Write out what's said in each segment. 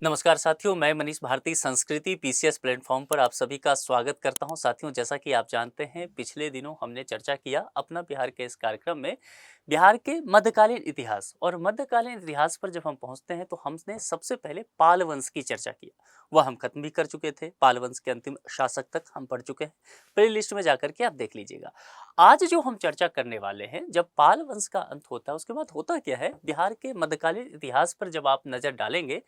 नमस्कार साथियों, मैं मनीष भारती संस्कृति पीसीएस प्लेटफॉर्म पर आप सभी का स्वागत करता हूं। साथियों, जैसा कि आप जानते हैं, पिछले दिनों हमने चर्चा किया अपना बिहार के इस कार्यक्रम में बिहार के मध्यकालीन इतिहास। और मध्यकालीन इतिहास पर जब हम पहुंचते हैं तो हमने सबसे पहले पाल वंश की चर्चा किया। वह हम खत्म भी कर चुके थे, पाल वंश के अंतिम शासक तक हम पढ़ चुके हैं। प्ले लिस्ट में जाकर के आप देख लीजिएगा। आज जो हम चर्चा करने वाले हैं, जब पाल वंश का अंत होता है उसके बाद होता क्या है, बिहार के मध्यकालीन इतिहास पर जब आप नजर डालेंगे,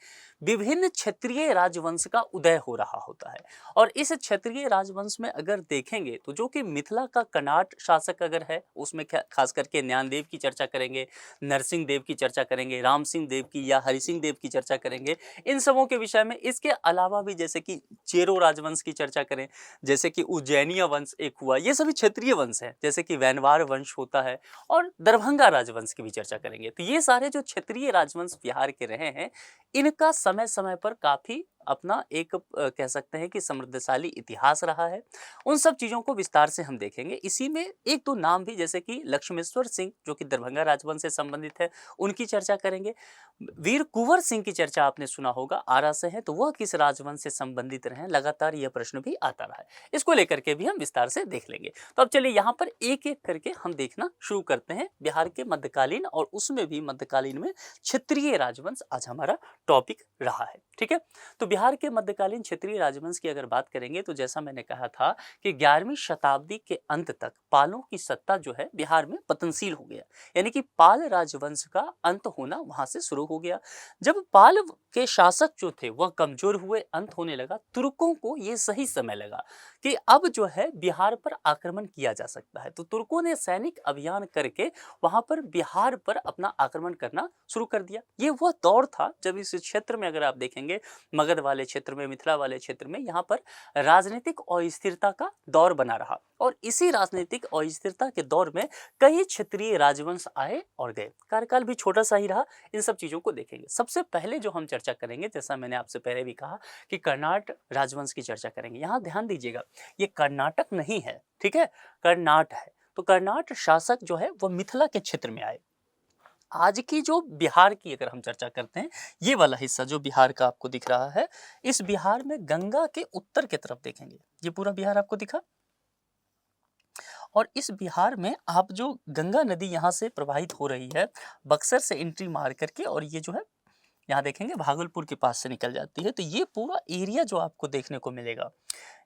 विभिन्न क्षत्रिय राजवंश का उदय हो रहा होता है। और इस क्षत्रिय राजवंश में अगर देखेंगे तो जो कि मिथिला का कनाट शासक अगर है, उसमें खास करके ज्ञानदेव की चर्चा करेंगे, नरसिंह देव की चर्चा करेंगे, राम सिंह देव की या हरि सिंह देव की चर्चा करेंगे, इन सबों के विषय में। इसके अलावा भी जैसे कि चेरो राजवंश की चर्चा करें, जैसे कि उज्जैनिया वंश एक हुआ, ये सभी क्षत्रिय वंश है, जैसे कि वैनवार वंश होता है, और दरभंगा राजवंश की भी चर्चा करेंगे। तो ये सारे जो क्षत्रिय राजवंश बिहार के रहे हैं, इनका समय समय पर काफी अपना एक कह सकते हैं कि समृद्धशाली इतिहास रहा है। उन सब चीजों को विस्तार से हम देखेंगे। इसी में एक दो नाम भी, जैसे कि लक्ष्मेश्वर सिंह जो कि दरभंगा राजवंश से संबंधित है, उनकी चर्चा करेंगे। वीर कुंवर सिंह की चर्चा आपने सुना होगा, आरा से है, तो वह किस राजवंश से संबंधित रहे, लगातार यह प्रश्न भी आता रहा है। इसको लेकर के भी हम विस्तार से देख लेंगे। तो अब चलिए यहाँ पर एक एक करके हम देखना शुरू करते हैं बिहार के मध्यकालीन, और उसमें भी मध्यकालीन में क्षत्रिय राजवंश आज हमारा टॉपिक रहा है। ठीक है, तो बिहार के मध्यकालीन क्षत्रिय राजवंश की अगर बात करेंगे तो जैसा मैंने कहा था कि 11वीं शताब्दी के अंत तक पालों की सत्ता जो है बिहार में पतनशील हो गया, यानी कि पाल राजवंश का अंत होना वहां से शुरू हो गया। जब पाल के शासक जो थे वह कमजोर हुए, अंत होने लगा, तुर्कों को यह सही समय लगा कि अब जो है बिहार पर आक्रमण किया जा सकता है। तो तुर्कों ने सैनिक अभियान करके वहां पर बिहार पर अपना आक्रमण करना शुरू कर दिया। ये वह दौर था जब इस क्षेत्र में अगर आप देखेंगे, मगध वाले क्षेत्र में, मिथिला वाले क्षेत्र में, यहाँ पर राजनीतिक अस्थिरता का दौर बना रहा। और इसी राजनीतिक अस्थिरता के दौर में कई क्षेत्रीय राजवंश आए और गए, कार्यकाल भी छोटा सा ही रहा। इन सब चीजों को देखेंगे। सबसे पहले जो हम चर्चा करेंगे, जैसा मैंने आपसे पहले भी कहा कि कर्नाट राजवंश की चर्चा करेंगे। यहाँ ध्यान दीजिएगा, ये कर्नाटक नहीं है, ठीक है, कर्नाट है। तो कर्नाट शासक जो है वह मिथिला के क्षेत्र में आए। आज की जो बिहार की अगर हम चर्चा करते हैं, ये वाला हिस्सा जो बिहार का आपको दिख रहा है, इस बिहार में गंगा के उत्तर की तरफ देखेंगे, ये पूरा बिहार आपको दिखा। और इस बिहार में आप जो गंगा नदी यहाँ से प्रवाहित हो रही है, बक्सर से एंट्री मार करके, और ये जो है यहाँ देखेंगे भागलपुर के पास से निकल जाती है। तो ये पूरा एरिया जो आपको देखने को मिलेगा,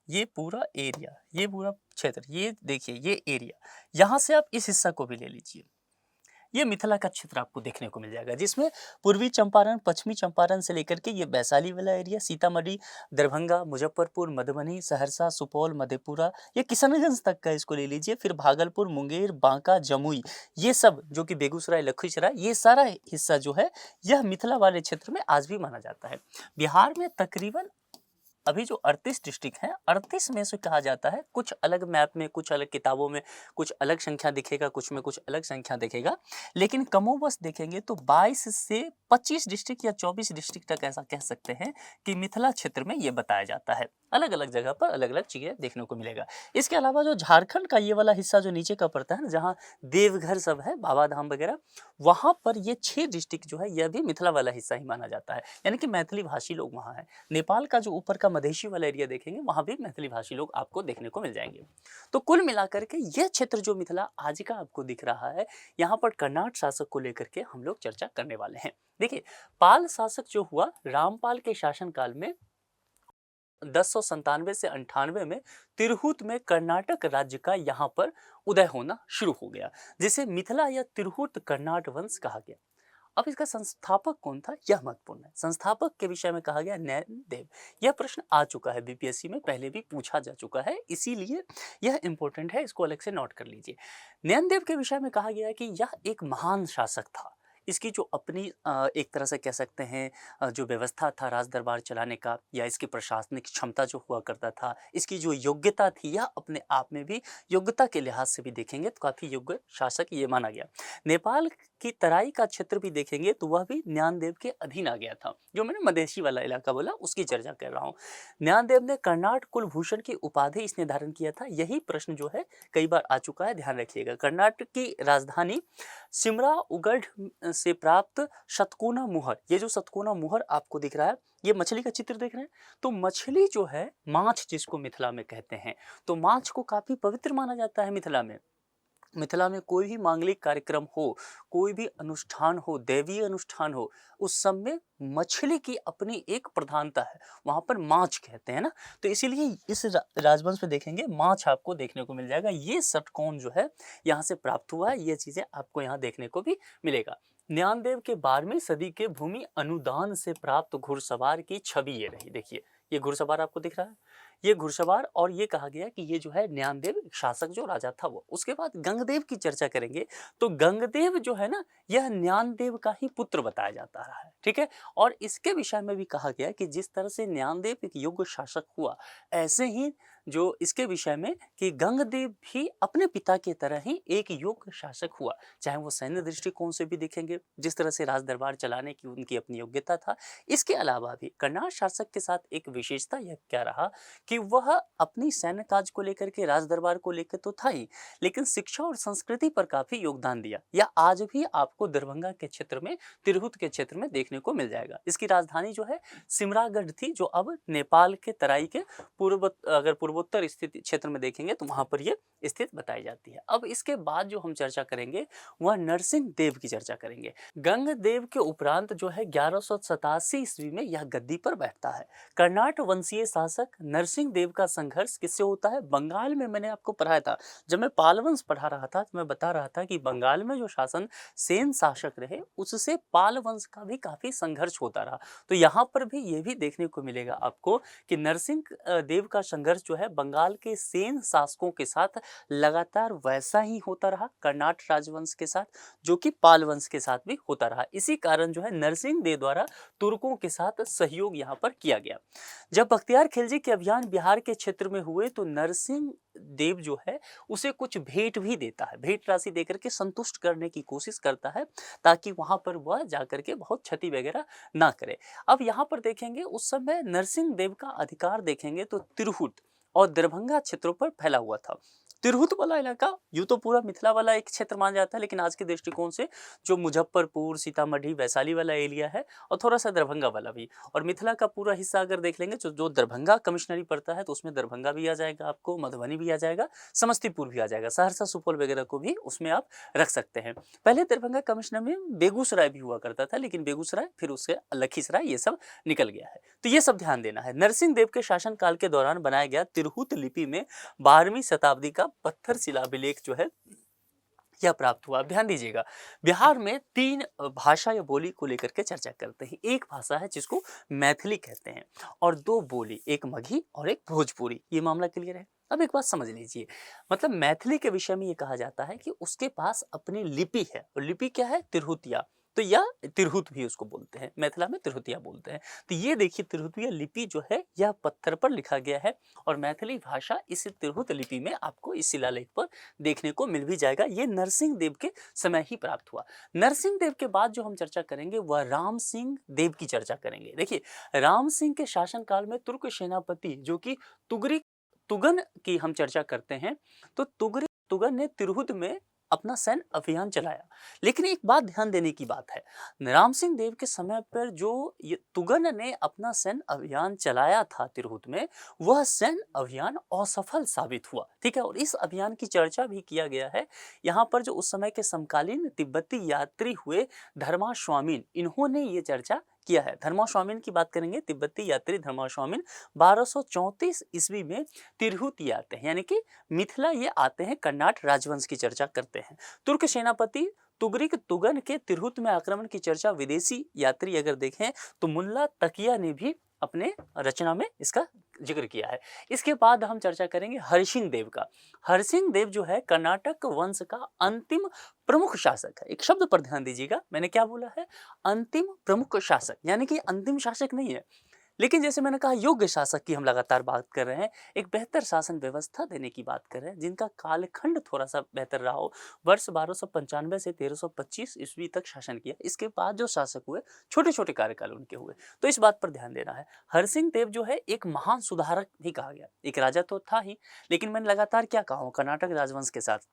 ये पूरा एरिया, ये पूरा क्षेत्र, ये देखिए ये एरिया, यहाँ से आप इस हिस्सा को भी ले लीजिए, ये मिथिला का क्षेत्र आपको देखने को मिल जाएगा, जिसमें पूर्वी चंपारण, पश्चिमी चंपारण से लेकर के ये वैशाली वाला एरिया, सीतामढ़ी, दरभंगा, मुजफ्फरपुर, मधुबनी, सहरसा, सुपौल, मधेपुरा, ये किशनगंज तक का इसको ले लीजिए, फिर भागलपुर, मुंगेर, बांका, जमुई, ये सब जो कि बेगूसराय, लखीसराय, ये सारा हिस्सा जो है यह मिथिला वाले क्षेत्र में आज भी माना जाता है। बिहार में तकरीबन अभी जो 38 डिस्ट्रिक्ट हैं, 38 में से कहा जाता है, कुछ अलग मैप में, कुछ अलग किताबों में कुछ अलग संख्या दिखेगा, कुछ में कुछ अलग संख्या दिखेगा, लेकिन कमोबस देखेंगे तो 22 से 25 डिस्ट्रिक्ट या 24 डिस्ट्रिक्ट तक ऐसा कह सकते हैं कि मिथिला क्षेत्र में ये बताया जाता है। अलग अलग जगह पर अलग अलग चीज़ें देखने को मिलेगा। इसके अलावा जो झारखंड का ये वाला हिस्सा जो नीचे का पड़ता है ना, जहाँ देवघर सब है, बाबा धाम वगैरह, वहाँ पर ये 6 डिस्ट्रिक्ट जो है यह भी मिथिला वाला हिस्सा ही माना जाता है, यानी कि मैथिली भाषी लोग वहाँ हैं। नेपाल का जो ऊपर का मधेशी वाला एरिया देखेंगे, वहाँ भी मैथिली भाषी लोग आपको देखने को मिल जाएंगे। तो कुल मिलाकर के यह क्षेत्र जो मिथिला आज का आपको दिख रहा है, यहाँ पर कर्नाट शासक को लेकर के हम लोग चर्चा करने वाले हैं। देखिए, पाल शासक जो हुआ, रामपाल के शासनकाल में 1097 से 98 में तिरहुत में कर्नाटक राज्य का यहाँ पर उदय होना शुरू हो गया, जिसे मिथिला या तिरहुत कर्नाट वंश कहा गया। अब इसका संस्थापक कौन था, यह महत्वपूर्ण है। संस्थापक के विषय में कहा गया नैनदेव। यह प्रश्न आ चुका है बीपीएससी में, पहले भी पूछा जा चुका है, इसीलिए यह इंपॉर्टेंट है, इसको अलग से नोट कर लीजिए। नैनदेव के विषय में कहा गया है कि यह एक महान शासक था। इसकी जो अपनी एक तरह से कह सकते हैं जो व्यवस्था था राज दरबार चलाने का, या इसकी प्रशासनिक क्षमता जो हुआ करता था, इसकी जो योग्यता थी, यह अपने आप में भी योग्यता के लिहाज से भी देखेंगे तो काफ़ी योग्य शासक ये माना गया। नेपाल कि तराई का क्षेत्र भी देखेंगे तो वह भी ज्ञानदेव के अधीन आ गया था। जो मैंने मधेशी वाला इलाका बोला उसकी चर्चा कर रहा हूँ। ज्ञानदेव ने कर्नाट कुलभूषण की उपाधि इसने धारण किया था। यही प्रश्न जो है कई बार आ चुका है, ध्यान रखिएगा। कर्नाटक की राजधानी सिमरा उगढ़ से प्राप्त शतकोना मुहर, ये जो शतकोना मुहर आपको दिख रहा है, ये मछली का चित्र देख रहे हैं, तो मछली जो है माछ जिसको मिथिला में कहते हैं, तो माछ को काफी पवित्र माना जाता है मिथिला में। मिथिला में कोई भी मांगलिक कार्यक्रम हो, कोई भी अनुष्ठान हो, दैवीय अनुष्ठान हो, उस सब में मछली की अपनी एक प्रधानता है, वहां पर माछ कहते हैं ना। तो इसीलिए इस राजवंश में देखेंगे माछ आपको देखने को मिल जाएगा। ये षटकोण जो है यहाँ से प्राप्त हुआ है, ये चीजें आपको यहाँ देखने को भी मिलेगा। ज्ञानदेव के 12वीं सदी के भूमि अनुदान से प्राप्त घुड़सवार की छवि ये रही। देखिए ये घुड़सवार आपको दिख रहा है, ये घुड़सवार, और ये कहा गया कि ये जो है ज्ञानदेव शासक जो राजा था वो। उसके बाद गंगदेव की चर्चा करेंगे तो गंगदेव जो है ना, यह ज्ञानदेव का ही पुत्र बताया जाता रहा है, ठीक है। और इसके विषय में भी कहा गया कि जिस तरह से ज्ञानदेव एक योग्य शासक हुआ, ऐसे ही जो इसके विषय में कि गंगदेव भी अपने पिता की तरह ही एक योग्य शासक हुआ, चाहे वो सैन्य दृष्टिकोण से भी देखेंगे, जिस तरह से राज दरबार चलाने की उनकी अपनी योग्यता था। इसके अलावा भी कर्नाट शासक के साथ एक विशेषता यह क्या रहा कि वह अपनी सैन्य काज को लेकर के, राज दरबार को लेकर तो था ही, लेकिन शिक्षा और संस्कृति पर काफी योगदान दिया। यह आज भी आपको दरभंगा के क्षेत्र में, तिरहुत के क्षेत्र में देखने को मिल जाएगा। इसकी राजधानी जो है सिमरागढ़ थी, जो अब नेपाल के तराई के पूर्वोत्तर स्थित क्षेत्र में देखेंगे तो वहां पर यह स्थित बताई जाती है। अब इसके बाद जो हम चर्चा करेंगे वह नरसिंह देव की चर्चा करेंगे। गंगदेव के उपरांत जो है 1187 ईस्वी में यह गद्दी पर बैठता है। कर्नाट वंशीय शासक नरसिंह देव का संघर्ष किससे होता है? बंगाल में। मैंने आपको पढ़ाया था, जब मैं पाल वंश पढ़ा रहा था तो मैं बता रहा था कि बंगाल में जो शासन सेन शासक रहे उससे पाल वंश का भी काफी संघर्ष होता रहा। तो यहाँ पर भी ये भी देखने को मिलेगा आपको कि नरसिंह देव का संघर्ष जो है बंगाल के सेन शासकों के साथ लगातार वैसा ही होता रहा, कर्नाट राजवंश के साथ, जो कि पाल वंश के साथ भी होता रहा। इसी कारण जो है नरसिंह देव द्वारा तुर्कों के साथ सहयोग यहाँ पर किया गया। जब बख्तियार खिलजी के अभियान बिहार के क्षेत्र में हुए तो नरसिंह देव जो है उसे कुछ भेंट भी देता है, भेंट राशि देकर के संतुष्ट करने की कोशिश करता है, ताकि वहां पर वह जाकर के बहुत क्षति वगैरह ना करे। अब यहाँ पर देखेंगे उस समय नरसिंह देव का अधिकार देखेंगे तो तिरहुत और दरभंगा क्षेत्रों पर फैला हुआ था। तिरहुत वाला इलाका यूं तो पूरा मिथिला वाला एक क्षेत्र माना जाता है, लेकिन आज के दृष्टिकोण से जो मुजफ्फरपुर, सीतामढ़ी, वैशाली वाला एरिया है और थोड़ा सा दरभंगा वाला भी, और मिथिला का पूरा हिस्सा अगर देख लेंगे जो दरभंगा कमिश्नरी पड़ता है तो उसमें दरभंगा भी आ जाएगा, आपको मधुबनी भी आ जाएगा, समस्तीपुर भी आ जाएगा, सहरसा, सुपौल वगैरह को भी उसमें आप रख सकते हैं। पहले दरभंगा कमिश्नर में बेगूसराय भी हुआ करता था, लेकिन बेगूसराय फिर उससे लखीसराय ये सब निकल गया है। तो ये सब ध्यान देना है। नरसिंह देव के शासन काल के दौरान बनाया गया तिरहुत लिपि में 12वीं शताब्दी का पत्थर शिलाभिलेख जो है यह प्राप्त हुआ। ध्यान दीजिएगा, बिहार में 3 भाषा या बोली को लेकर के चर्चा करते हैं। एक भाषा है जिसको मैथिली कहते हैं, और 2 बोली, एक मगही और एक भोजपुरी। ये मामला क्लियर है? अब एक बात समझ लीजिए, मतलब मैथिली के विषय में ये कहा जाता है कि उसके पास अपनी लिपि है, और लिपि क्या है? तिरहुतिया। तो या तिरहुत भी उसको बोलते हैं, मिथिला में तिरहुतिया बोलते हैं। तो ये देखिए तिरहुतिया लिपि जो है यह पत्थर पर लिखा गया है, और मैथिली भाषा इस तिरहुत लिपि में आपको इस शिलालेख पर देखने को मिल भी जाएगा। ये नरसिंह देव के समय ही प्राप्त हुआ। नरसिंह देव के बाद जो हम चर्चा करेंगे वह राम सिंह देव की चर्चा करेंगे। देखिए राम सिंह के शासन काल में तुर्क सेनापति जो कि तुगन की हम चर्चा करते हैं, तो तुगन ने तिरहुत में अपना सैन्य अभियान चलाया। लेकिन एक बात ध्यान देने की बात है, राम सिंह देव के समय पर जो ये तुगन ने अपना सैन्य अभियान चलाया था तिरहुत में, वह सैन्य अभियान असफल साबित हुआ, ठीक है। और इस अभियान की चर्चा भी किया गया है। यहाँ पर जो उस समय के समकालीन तिब्बती यात्री हुए धर्मास्वामिन, इन्होंने ये चर्चा किया है। धर्मास्वामिन की बात करेंगे, तिब्बती यात्री धर्मास्वामिन 1234 ईस्वी में तिरहुत आते हैं, यानी कि मिथिला ये आते हैं, कर्नाट राजवंश की चर्चा करते हैं। तुर्क सेनापति तुगरिक तुगन के तिरहुत में आक्रमण की चर्चा विदेशी यात्री अगर देखें तो मुल्ला तकिया ने भी अपने रचना में इसका जिक्र किया है। इसके बाद हम चर्चा करेंगे हरसिंह देव का। हरसिंह देव जो है कर्नाटक वंश का अंतिम प्रमुख शासक है। एक शब्द पर ध्यान दीजिएगा, मैंने क्या बोला है? अंतिम प्रमुख शासक, यानी कि अंतिम शासक नहीं है। लेकिन जैसे मैंने कहा योग्य शासक की हम लगातार बात कर रहे हैं, एक बेहतर शासन व्यवस्था देने की बात कर रहे हैं, जिनका कालखंड थोड़ा-सा बेहतर रहा हो। वर्ष 1295 से 1325 ईस्वी तक शासन किया। इसके बाद जो शासक हुए, छोटे-छोटे कार्यकाल उनके हुए। तो इस बात पर ध्यान देना है। हरसिंह देव जो है एक महान सुधारक भी कहा गया। एक राजा तो था ही, लेकिन मैंने लगातार क्या कहा हूँ, कर्नाटक राजवंश के साथ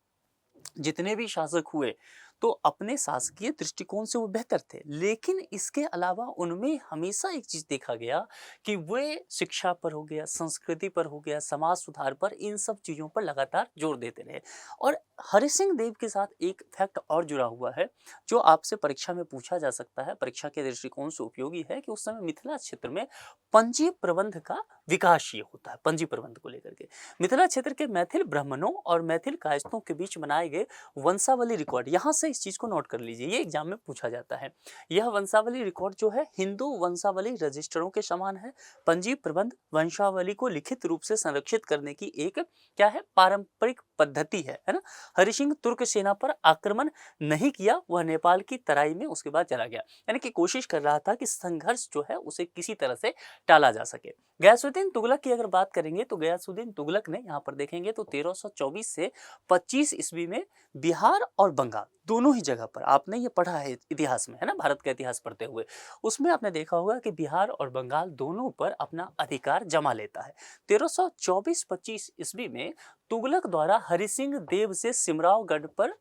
जितने भी शासक हुए तो अपने शासकीय दृष्टिकोण से वो बेहतर थे, लेकिन इसके अलावा उनमें हमेशा एक चीज देखा गया कि वे शिक्षा पर हो गया, संस्कृति पर हो गया, समाज सुधार पर, इन सब चीजों पर लगातार जोर देते रहे। और हरि सिंह देव के साथ एक फैक्ट और जुड़ा हुआ है जो आपसे परीक्षा में पूछा जा सकता है, परीक्षा के दृष्टिकोण से उपयोगी है, कि उस समय मिथिला क्षेत्र में पंजी प्रबंध का विकास ये होता है। पंजी प्रबंध को लेकर के मिथिला क्षेत्र के मैथिल ब्राह्मणों और मैथिल कायस्थों के बीच बनाए गए वंशावली रिकॉर्ड, यहाँ से इस चीज को नोट कर लीजिए, ये एग्जाम में पूछा जाता है। यह वंशावली रिकॉर्ड जो है हिंदू वंशावली रजिस्टरों के समान है। पंजी प्रबंध वंशावली को लिखित रूप से संरक्षित करने की एक क्या है, पारंपरिक पद्धति है ना। हरि सिंह तुर्क सेना पर आक्रमण नहीं किया, वह नेपाल की तराई में उसके बाद चला गया, यानी कि कोशिश कर रहा था कि संघर्ष जो है उसे किसी तरह से टाला जा सके। गयासुद्दीन तुगलक की अगर बात करेंगे तो गयासुद्दीन तुगलक ने, यहाँ पर देखेंगे तो 1324 से 25 ईस्वी में बिहार और बंगाल दोनों ही जगह पर, आपने ये पढ़ा है इतिहास में, है ना, भारत का इतिहास पढ़ते हुए, उसमें आपने देखा होगा कि बिहार और बंगाल दोनों पर अपना अधिकार जमा लेता है। 1324-25 ईस्वी में तुगलक द्वारा हरि सिंह देव से सिमरावगढ़ पर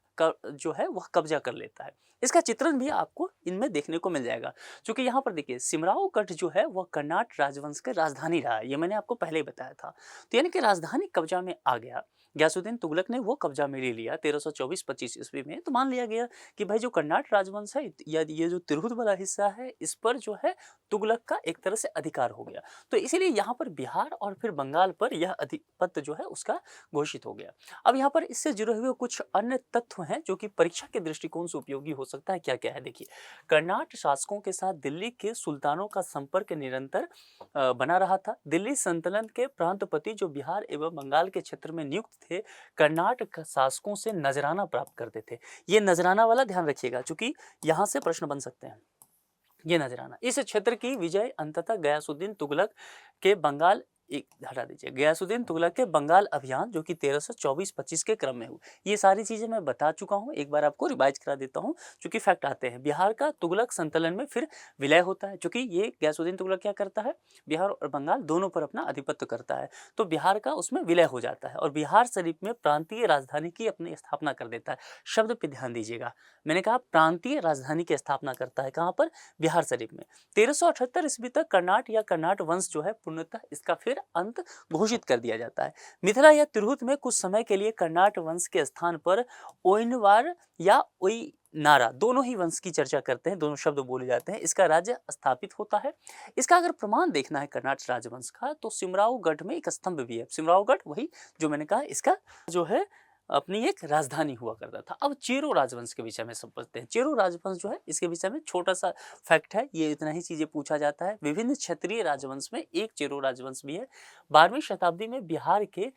जो है वह कब्जा कर लेता है। इसका चित्रण भी आपको इनमें देखने को मिल जाएगा, क्योंकि यहाँ पर देखिए सिमरावगढ़ जो है वह कर्नाट राजवंश का राजधानी रहा है, ये मैंने आपको पहले ही बताया था। तो यानी कि राजधानी कब्जा में आ गया, गयासुद्दीन तुगलक ने वो कब्जा में ले लिया 1324-25 ईस्वी में। तो मान लिया गया कि भाई जो कर्नाट राजवंश है या ये जो तिरहुत वाला हिस्सा है, इस पर जो है तुगलक का एक तरह से अधिकार हो गया। तो इसीलिए यहाँ पर बिहार और फिर बंगाल पर यह अधिपत्य जो है उसका घोषित हो गया। अब यहाँ पर इससे जुड़े हुए कुछ अन्य तत्व हैं जो कि परीक्षा के दृष्टिकोण से उपयोगी हो सकता है। क्या क्या है देखिए, कर्नाट शासकों के साथ दिल्ली के सुल्तानों का संपर्क निरंतर बना रहा था। दिल्ली सल्तनत के प्रांतपति जो बिहार एवं बंगाल के क्षेत्र में नियुक्त थे, कर्नाटक शासकों से नजराना प्राप्त करते थे। ये नजराना वाला ध्यान रखिएगा, क्योंकि यहाँ से प्रश्न बन सकते हैं। ये नजराना, इस क्षेत्र की विजय अंततः गयासुद्दीन तुगलक के बंगाल, एक हटा दीजिए, गयासुद्दीन तुगलक के बंगाल अभियान जो कि 1324-25 के क्रम में हुई। ये सारी चीजें मैं बता चुका हूँ, एक बार आपको रिवाइज करा देता हूँ, क्योंकि फैक्ट आते हैं। बिहार का तुगलक संतलन में फिर विलय होता है, क्योंकि ये गयासुद्दीन तुगलक क्या करता है, बिहार और बंगाल दोनों पर अपना आधिपत्य करता है, तो बिहार का उसमें विलय हो जाता है और बिहार शरीफ में प्रांतीय राजधानी की अपनी स्थापना कर देता है। शब्द पे ध्यान दीजिएगा, मैंने कहा प्रांतीय राजधानी की स्थापना करता है, कहाँ पर, बिहार शरीफ में। 1378 ईस्वी तक कर्नाट या कर्नाट वंश जो है पूर्णतः इसका फिर अंत घोषित कर दिया जाता है। मिथिला या तिरहुत में कुछ समय के लिए कर्नाट वंश के स्थान पर ओइनवार या नारा, दोनों ही वंश की चर्चा करते हैं, दोनों शब्द बोले जाते हैं, इसका राज्य स्थापित होता है। इसका अगर प्रमाण देखना है कर्नाट राजवंश का, तो सिमरावगढ़ में एक स्तंभ भी है। सिमरावगढ़ वही जो मैंने कहा इसका जो है अपनी एक राजधानी हुआ करता था। अब चेरो राजवंश के विषय में समझते हैं। चेरो राजवंश जो है इसके विषय में छोटा सा फैक्ट है, ये इतना ही चीजें पूछा जाता है। विभिन्न क्षेत्रीय राजवंश में एक चेरो राजवंश भी है। 12वीं शताब्दी में बिहार के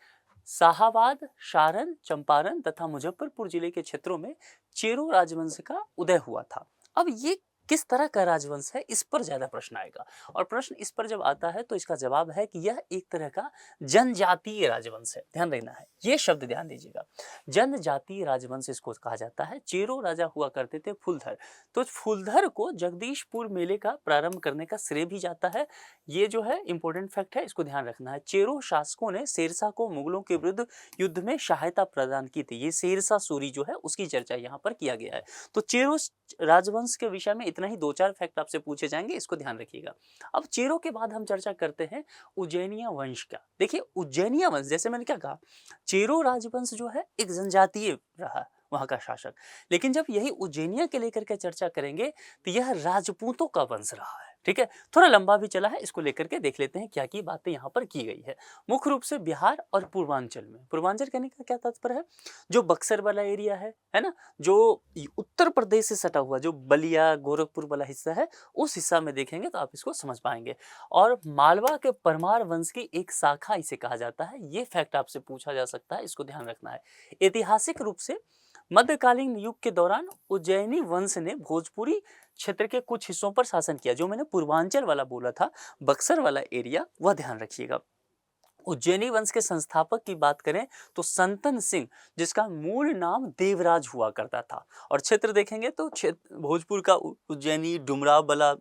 शाहाबाद, सारण, चंपारण तथा मुजफ्फरपुर जिले के क्षेत्रों में चेरो राजवंश का उदय हुआ था। अब ये किस तरह का राजवंश है, इस पर ज्यादा प्रश्न आएगा, और प्रश्न इस पर जब आता है तो इसका जवाब है कि यह एक तरह का जनजातीय राजवंश है। ध्यान देना है, ये शब्द ध्यान दीजिएगा, जनजातीय राजवंश इसको कहा जाता है। चेरो राजा हुआ करते थे फुलधर, तो फुलधर को जगदीशपुर मेले का प्रारंभ करने का श्रेय भी जाता है। ये जो है इंपॉर्टेंट फैक्ट है, इसको ध्यान रखना है। चेरो शासकों ने शेरशाह को मुगलों के विरुद्ध युद्ध में सहायता प्रदान की थी। ये शेरशाह सूरी जो है उसकी चर्चा यहाँ पर किया गया है। तो चेरो राजवंश के विषय में इतना ही 2-4 फैक्ट आपसे पूछे जाएंगे, इसको ध्यान रखिएगा। अब चेरो के बाद हम चर्चा करते हैं उज्जैनिया वंश का। देखिए उज्जैनिया वंश, जैसे मैंने क्या कहा, चेरो राजवंश जो है एक जनजातीय रहा वहां का शासक, लेकिन जब यही उज्जैनिया के लेकर के चर्चा करेंगे तो यह राजपूतों का वंश रहा है। ठीक है, थोड़ा लंबा भी चला है, इसको लेकर के देख लेते हैं क्या की बातें यहाँ पर की गई है। मुख्य रूप से बिहार और पूर्वांचल में, पूर्वांचल कहने का क्या तात्पर्य है, जो बक्सर वाला एरिया है ना, जो उत्तर प्रदेश से सटा हुआ जो बलिया गोरखपुर वाला हिस्सा है, उस हिस्सा में देखेंगे तो आप इसको समझ पाएंगे। और मालवा के परमार वंश की एक शाखा इसे कहा जाता है। ये फैक्ट आपसे पूछा जा सकता है, इसको ध्यान रखना है। ऐतिहासिक रूप से मध्यकालीन युग के दौरान उज्जैनी वंश ने भोजपुरी क्षेत्र के कुछ हिस्सों पर शासन किया। जो मैंने पूर्वांचल वाला बोला था, बक्सर वाला एरिया, वह ध्यान रखिएगा। उज्जैनी वंश के संस्थापक की बात करें तो संतन सिंह, जिसका मूल नाम देवराज हुआ करता था। और क्षेत्र देखेंगे तो क्षेत्र भोजपुर का उज्जैनी, डुमरावला,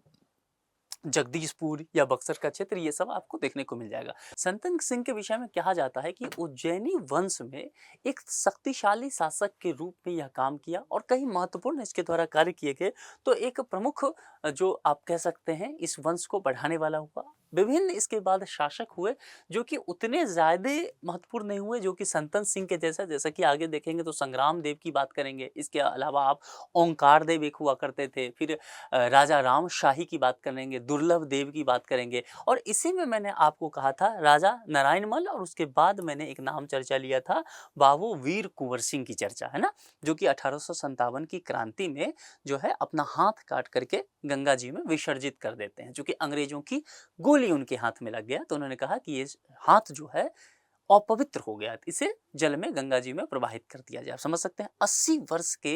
जगदीशपुर या बक्सर का क्षेत्र, ये सब आपको देखने को मिल जाएगा। संतन सिंह के विषय में कहा जाता है कि उज्जैनी वंश में एक शक्तिशाली शासक के रूप में यह काम किया और कई महत्वपूर्ण इसके द्वारा कार्य किए गए। तो एक प्रमुख जो आप कह सकते हैं इस वंश को बढ़ाने वाला हुआ। विभिन्न इसके बाद शासक हुए जो कि उतने ज़्यादा महत्वपूर्ण नहीं हुए जो कि संतन सिंह के जैसा कि आगे देखेंगे तो संग्राम देव की बात करेंगे। इसके अलावा आप ओंकार देव एक हुआ करते थे, फिर राजा राम शाही की बात करेंगे, दुर्लभ देव की बात करेंगे। और इसी में मैंने आपको कहा था राजा नारायण मल, और उसके बाद मैंने एक नाम चर्चा लिया था बाबू वीर कुंवर सिंह की चर्चा, है ना, जो कि 1857 की क्रांति में जो है अपना हाथ काट करके गंगा जी में विसर्जित कर देते हैं। क्योंकि अंग्रेजों की गोली उनके हाथ में लग गया तो उन्होंने कहा कि ये हाथ जो है अपवित्र हो गया, इसे जल में गंगा जी में प्रवाहित कर दिया जाए। आप समझ सकते हैं 80 वर्ष के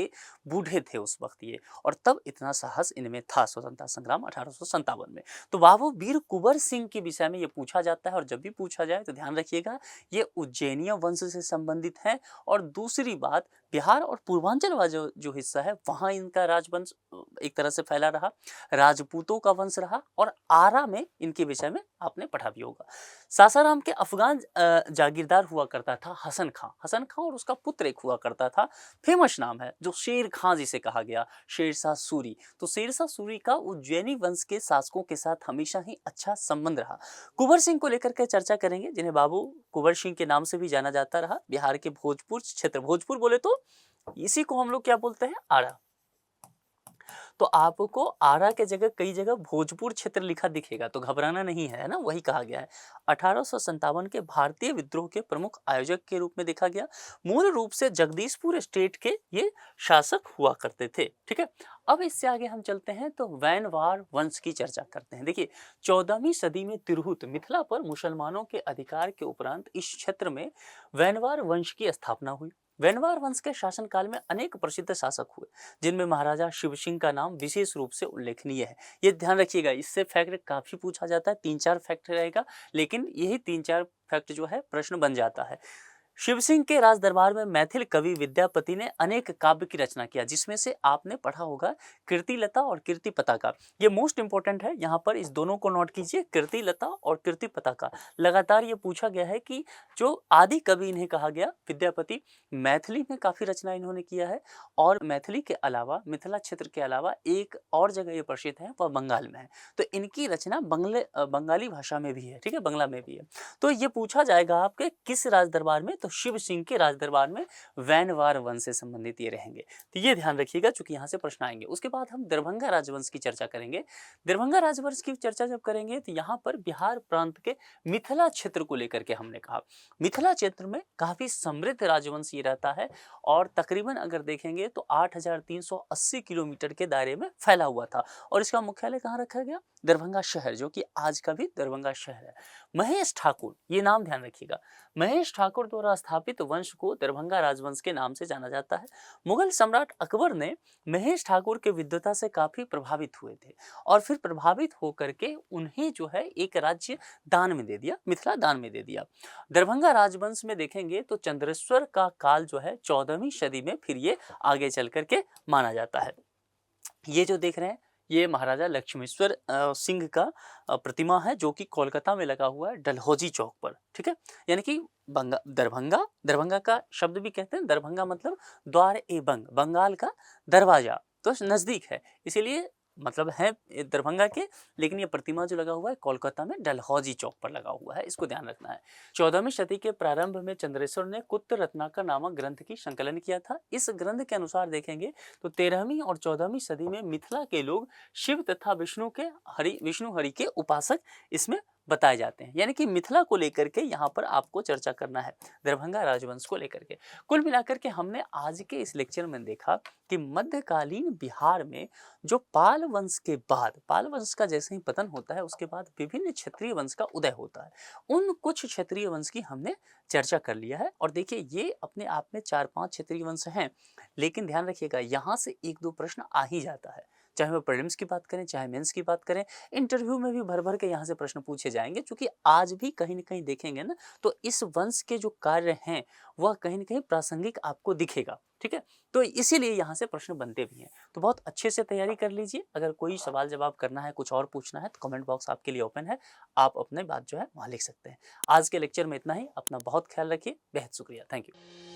बूढ़े थे उस वक्त ये, और तब इतना साहस इनमें था स्वतंत्रता संग्राम 1857 में। तो बाबू वीर कुंवर सिंह के विषय में ये पूछा जाता है, और जब भी पूछा जाए तो ध्यान रखिएगा ये उज्जैनिया वंश से संबंधित है। और दूसरी बात, बिहार और पूर्वांचल वाला जो हिस्सा है वहाँ इनका राजवंश एक तरह से फैला रहा, राजपूतों का वंश रहा। और आरा में इनके विषय में आपने पढ़ा भी होगा। सासाराम के अफगान जागीरदार हुआ करता था हसन खां और उसका पुत्र एक हुआ करता था, फेमस नाम है जो शेर खां जिसे कहा गया, शेरशाह सूरी। तो शेरशाह सूरी का उज्जैनी वंश के शासकों के साथ हमेशा ही अच्छा संबंध रहा। कुंवर सिंह को लेकर के चर्चा करेंगे, जिन्हें बाबू कुंवर सिंह के नाम से भी जाना जाता रहा। बिहार के भोजपुर क्षेत्र, भोजपुर बोले तो इसी को हम लोग क्या बोलते हैं, आरा। तो आपको आरा के जगह कई जगह भोजपुर क्षेत्र लिखा दिखेगा तो घबराना नहीं है ना, वही कहा गया है। 1857 के भारतीय विद्रोह के प्रमुख आयोजक के रूप में देखा गया। मूल रूप से जगदीशपुर स्टेट के ये शासक हुआ करते थे। ठीक है, अब इससे आगे हम चलते हैं तो वैनवार वंश की चर्चा करते हैं। देखिए 14वीं सदी में तिरहुत मिथिला पर मुसलमानों के अधिकार के उपरांत इस क्षेत्र में वैनवार वंश की स्थापना हुई। वैनवार वंश के शासनकाल में अनेक प्रसिद्ध शासक हुए, जिनमें महाराजा शिव सिंह का नाम विशेष रूप से उल्लेखनीय है। ये ध्यान रखिएगा, इससे फैक्ट काफी पूछा जाता है, 3-4 फैक्ट रहेगा, लेकिन यही 3-4 फैक्ट जो है प्रश्न बन जाता है। शिव सिंह के राज दरबार में मैथिल कवि विद्यापति ने अनेक काव्य की रचना किया, जिसमें से आपने पढ़ा होगा कीर्तिलता और कीर्ति पताका। ये मोस्ट इंपॉर्टेंट है, यहाँ पर इस दोनों को नोट कीजिए, कीर्तिलता और कीर्ति पताका। लगातार ये पूछा गया है कि जो आदि कवि इन्हें कहा गया विद्यापति, मैथिली में काफ़ी रचना इन्होंने किया है। और मैथिली के अलावा, मिथिला क्षेत्र के अलावा एक और जगह ये प्रसिद्ध है, वह बंगाल में है। तो इनकी रचना बंगाली भाषा में भी है, ठीक है, बंगला में भी है। तो ये पूछा जाएगा आपके किस राज दरबार में, तो शिव सिंह के राज दरबार में वैनवार वंश से संबंधित ये रहेंगे। तो ये ध्यान रखिएगा चूंकि यहाँ से प्रश्न आएंगे। उसके बाद हम दरभंगा राजवंश की चर्चा करेंगे। दरभंगा राजवंश की चर्चा जब करेंगे तो यहाँ पर बिहार प्रांत के मिथिला क्षेत्र को लेकर के हमने कहा, मिथिला क्षेत्र में काफी समृद्ध राजवंश ये रहता है। और तकरीबन अगर देखेंगे तो 8,380 किलोमीटर के दायरे में फैला हुआ था। और इसका मुख्यालय कहाँ रखा गया, दरभंगा शहर, जो कि आज का भी दरभंगा शहर है। महेश ठाकुर, ये नाम ध्यान रखिएगा, महेश ठाकुर द्वारा स्थापित वंश को दरभंगा राजवंश के नाम से जाना जाता है। मुगल सम्राट अकबर ने महेश ठाकुर के विद्वता से काफी प्रभावित हुए थे, और फिर प्रभावित होकर के उन्हें जो है एक राज्य दान में दे दिया, मिथिला दान में दे दिया। दरभंगा राजवंश में देखेंगे तो चंद्रेश्वर का काल जो है 14वीं सदी में फिर ये आगे चल करके माना जाता है। ये जो देख रहे हैं ये महाराजा लक्ष्मेश्वर सिंह का प्रतिमा है, जो कि कोलकाता में लगा हुआ है डलहौजी चौक पर। ठीक है, यानी कि दरभंगा का शब्द भी कहते हैं, दरभंगा मतलब द्वार ए बंग, बंगाल का दरवाजा, तो नजदीक है, इसीलिए मतलब है दरभंगा के, लेकिन ये प्रतिमा जो लगा हुआ है कोलकाता में डलहौजी चौक पर लगा हुआ है, इसको ध्यान रखना है। 14वीं शताब्दी के प्रारंभ में चंद्रेश्वर ने कुत्त रत्नाकर नामक ग्रंथ की संकलन किया था। इस ग्रंथ के अनुसार देखेंगे तो 13वीं और 14वीं सदी में मिथिला के लोग शिव तथा विष्णु हरि के उपासक इसमें बताए जाते हैं, यानी कि मिथिला को लेकर के यहाँ पर आपको चर्चा करना है, दरभंगा राजवंश को लेकर के। कुल मिलाकर के हमने आज के इस लेक्चर में देखा कि मध्यकालीन बिहार में जो पाल वंश के बाद, पाल वंश का जैसे ही पतन होता है उसके बाद विभिन्न क्षत्रिय वंश का उदय होता है, उन कुछ क्षत्रिय वंश की हमने चर्चा कर लिया है। और देखिए ये अपने आप में 4-5 क्षत्रिय वंश हैं, लेकिन ध्यान रखिएगा यहाँ से 1-2 प्रश्न आ ही जाता है, चाहे वो प्रीलिम्स की बात करें चाहे मेंस की बात करें, इंटरव्यू में भी भर भर के यहाँ से प्रश्न पूछे जाएंगे, क्योंकि आज भी कहीं ना कहीं देखेंगे ना तो इस वंश के जो कार्य हैं वह कहीं ना कहीं प्रासंगिक आपको दिखेगा। ठीक है, तो इसीलिए यहाँ से प्रश्न बनते भी हैं, तो बहुत अच्छे से तैयारी कर लीजिए। अगर कोई सवाल जवाब करना है, कुछ और पूछना है, तो कमेंट बॉक्स आपके लिए ओपन है, आप अपने बात जो है वहाँ लिख सकते हैं। आज के लेक्चर में इतना ही, अपना बहुत ख्याल रखिए, बेहद शुक्रिया, थैंक यू।